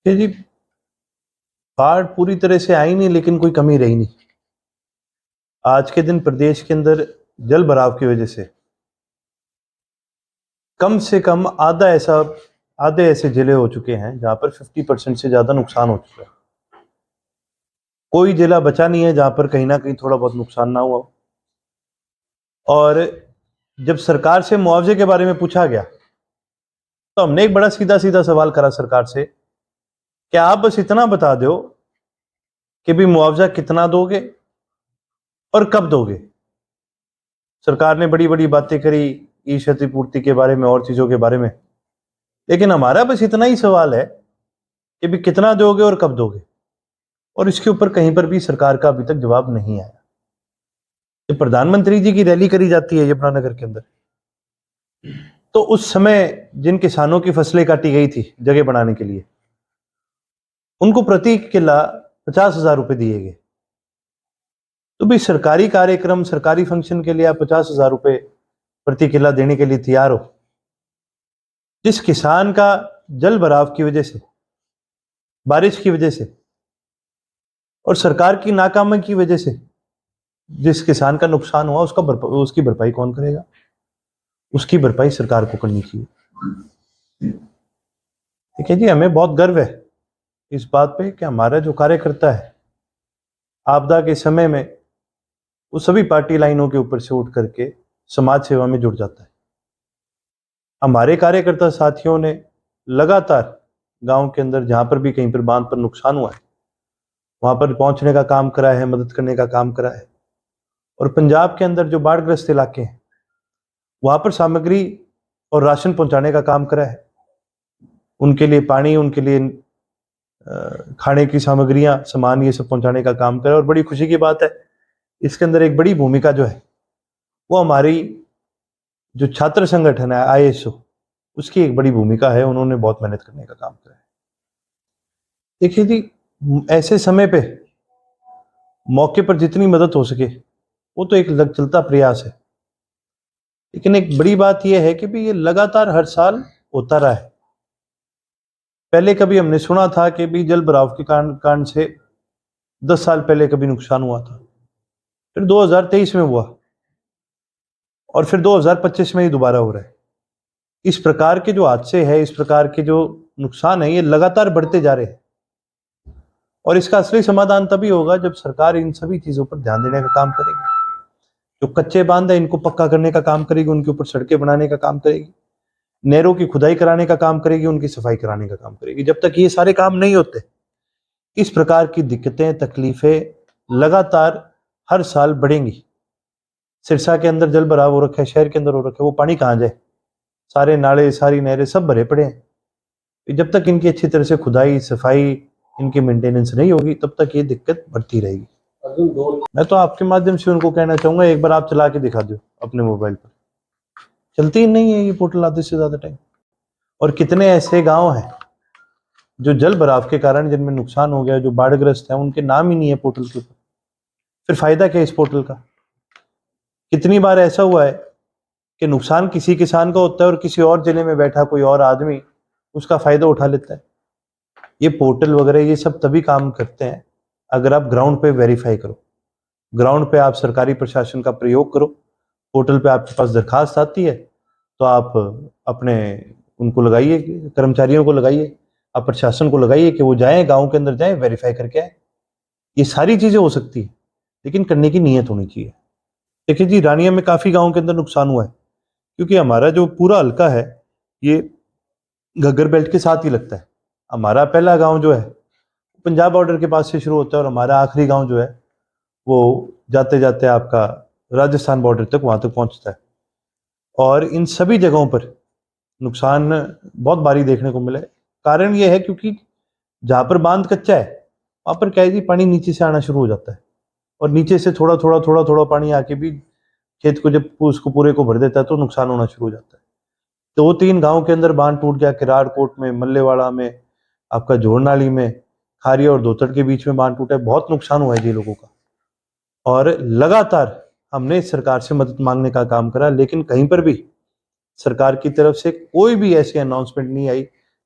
कि जी बाढ़ पूरी तरह से आई नहीं, लेकिन कोई कमी रही नहीं। आज के दिन प्रदेश के अंदर जल भराव की वजह से कम से कम आधे ऐसे जिले हो चुके हैं जहां पर 50% से ज्यादा नुकसान हो चुका है। कोई जिला बचा नहीं है जहां पर कहीं ना कहीं थोड़ा बहुत नुकसान ना हुआ। और जब सरकार से मुआवजे के बारे में पूछा गया तो हमने एक बड़ा सीधा सीधा सवाल करा सरकार से कि आप बस इतना बता दो कि भी मुआवजा कितना दोगे और कब दोगे। सरकार ने बड़ी बड़ी बातें करी ई क्षतिपूर्ति के बारे में और चीजों के बारे में, लेकिन हमारा बस इतना ही सवाल है कि भी कितना दोगे और कब दोगे। और इसके ऊपर कहीं पर भी सरकार का अभी तक जवाब नहीं आया। जब प्रधानमंत्री जी की रैली करी जाती है यमुनानगर के अंदर, तो उस समय जिन किसानों की फसलें काटी गई थी जगह बनाने के लिए, उनको प्रति किला 50,000 रुपए दिए गए। तो भी सरकारी कार्यक्रम, सरकारी फंक्शन के लिए आप 50,000 रुपए प्रति किला देने के लिए तैयार हो। जिस किसान का जल भराव की वजह से, बारिश की वजह से और सरकार की नाकामी की वजह से जिस किसान का नुकसान हुआ, उसकी भरपाई कौन करेगा? उसकी भरपाई सरकार को करनी चाहिए। ठीक है जी, हमें बहुत गर्व है इस बात पे कि हमारा जो कार्यकर्ता है आपदा के समय में वो सभी पार्टी लाइनों के ऊपर से उठ करके समाज सेवा में जुड़ जाता है। हमारे कार्यकर्ता साथियों ने लगातार गांव के अंदर जहां पर भी कहीं पर बांध पर नुकसान हुआ है वहां पर पहुंचने का काम करा है, मदद करने का काम करा है। और पंजाब के अंदर जो बाढ़ग्रस्त इलाके हैं वहां पर सामग्री और राशन पहुंचाने का काम करा है। उनके लिए पानी, उनके लिए खाने की सामग्रियां, सामान, ये सब पहुंचाने का काम करा। और बड़ी खुशी की बात है, इसके अंदर एक बड़ी भूमिका जो है वो हमारी जो छात्र संगठन है ISO, उसकी एक बड़ी भूमिका है। उन्होंने बहुत मेहनत करने का काम करा है। देखिए जी, ऐसे समय पे मौके पर जितनी मदद हो सके वो तो एक चलता प्रयास है, लेकिन एक बड़ी बात यह है कि भी ये लगातार हर साल होता रहा है। पहले कभी हमने सुना था कि भी जल भराव के कारण से 10 साल पहले कभी नुकसान हुआ था, फिर 2023 में हुआ और फिर 2025 में ही दोबारा हो रहा है। इस प्रकार के जो हादसे हैं, इस प्रकार के जो नुकसान है, ये लगातार बढ़ते जा रहे हैं। और इसका असली समाधान तभी होगा जब सरकार इन सभी चीजों पर ध्यान देने का काम करेगी। जो कच्चे बांध है इनको पक्का करने का काम करेगी, उनके ऊपर सड़कें बनाने का काम करेगी, नहरों की खुदाई कराने का काम करेगी, उनकी सफाई कराने का काम करेगी। जब तक ये सारे काम नहीं होते, इस प्रकार की दिक्कतें, तकलीफें लगातार हर साल बढ़ेंगी। सिरसा के अंदर जल भराव हो रखा है, शहर के अंदर हो रखा है, वो पानी कहाँ जाए? सारे नाले, सारी नहरें सब भरे पड़े हैं। जब तक इनकी अच्छी तरह से खुदाई, सफाई, इनकी मेंटेनेंस नहीं होगी, तब तक ये दिक्कत बढ़ती रहेगी। मैं तो आपके माध्यम से उनको कहना चाहूंगा, एक बार आप चला के दिखा दो अपने मोबाइल पर। चलती ही नहीं है ये पोर्टल आधे से ज्यादा टाइम। और कितने ऐसे गांव हैं जो जल भराव के कारण जिनमें नुकसान हो गया, जो बाढ़ग्रस्त है, उनके नाम ही नहीं है पोर्टल के ऊपर। फिर फायदा क्या है इस पोर्टल का? कितनी बार ऐसा हुआ है कि नुकसान किसी किसान का होता है और किसी और जिले में बैठा कोई और आदमी उसका फायदा उठा लेता है। ये पोर्टल वगैरह ये सब तभी काम करते हैं अगर आप ग्राउंड पे वेरीफाई करो, ग्राउंड पे आप सरकारी प्रशासन का प्रयोग करो। पोर्टल पे आपके पास दरखास्त आती है तो आप अपने उनको लगाइए, कर्मचारियों को लगाइए, आप प्रशासन को लगाइए कि वो जाएं, गांव के अंदर जाएं, वेरीफाई करके आए। ये सारी चीजें हो सकती है, लेकिन करने की नीयत होनी चाहिए। देखिए जी, रानिया में काफी गाँव के अंदर नुकसान हुआ है, क्योंकि हमारा जो पूरा हल्का है ये घग्गर बेल्ट के साथ ही लगता है। हमारा पहला गांव जो है पंजाब बॉर्डर के पास से शुरू होता है और हमारा आखिरी गांव जो है वो जाते जाते आपका राजस्थान बॉर्डर तक, वहां तक पहुंचता है। और इन सभी जगहों पर नुकसान बहुत भारी देखने को मिला है। कारण ये है क्योंकि जहां पर बांध कच्चा है वहां पर क्या है जी, पानी नीचे से आना शुरू हो जाता है और नीचे से थोड़ा थोड़ा पानी आके भी खेत को जब उसको पूरे को भर देता है तो नुकसान होना शुरू हो जाता है। 2-3 गांव के अंदर बांध टूट गया, किराड़कोट में, मल्लेवाड़ा में, आपका जोड़नाली में, खारिया और दोतड़ के बीच में बांध टूटा है। बहुत नुकसान हुआ है जी लोगों का। और लगातार हमने सरकार से मदद मांगने का काम करा, लेकिन कहीं पर भी सरकार की तरफ से कोई भी ऐसी अनाउंसमेंट नहीं आई,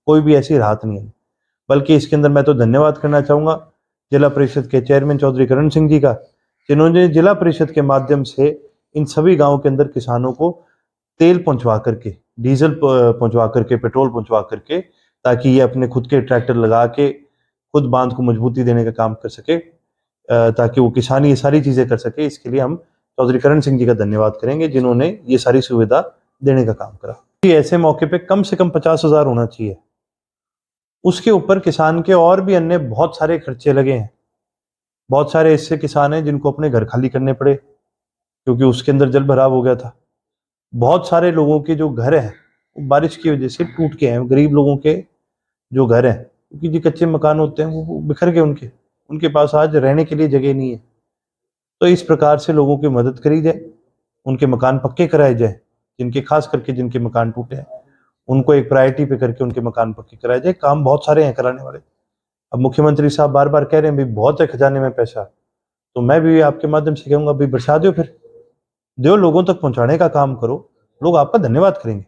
कोई भी ऐसी राहत नहीं आई। बल्कि इसके अंदर मैं तो धन्यवाद करना चाहूँगा जिला परिषद के चेयरमैन चौधरी करण सिंह जी का, जिन्होंने जिला परिषद के माध्यम से इन सभी गाँव के अंदर किसानों को तेल पहुंचवा करके, डीजल पहुंचवा करके, पेट्रोल पहुंचवा करके, ताकि ये अपने खुद के ट्रैक्टर लगा के खुद बांध को मजबूती देने का काम कर सके, ताकि वो किसान ये सारी चीजें कर सके। इसके लिए हम चौधरी करण सिंह जी का धन्यवाद करेंगे, जिन्होंने ये सारी सुविधा देने का काम करा। ऐसे मौके पे कम से कम 50,000 होना चाहिए। उसके ऊपर किसान के और भी अन्य बहुत सारे खर्चे लगे हैं। बहुत सारे ऐसे किसान हैं जिनको अपने घर खाली करने पड़े क्योंकि उसके अंदर जल भराव हो गया था। बहुत सारे लोगों के जो घर हैं वो बारिश की वजह से टूट के हैं। गरीब लोगों के जो घर हैं, क्योंकि जो कच्चे मकान होते हैं वो बिखर गए, उनके पास आज रहने के लिए जगह नहीं है। तो इस प्रकार से लोगों की मदद करी जाए, उनके मकान पक्के कराए जाए, खास करके जिनके मकान टूटे हैं उनको एक प्रायोरिटी पे करके उनके मकान पक्के कराए जाए। काम बहुत सारे हैं कराने वाले। अब मुख्यमंत्री साहब बार बार कह रहे हैं भाई बहुत है खजाने में पैसा, तो मैं भी आपके माध्यम से कहूंगा भाई बरसा दो, फिर दो, लोगों तक पहुंचाने का काम करो, लोग आपका धन्यवाद करेंगे।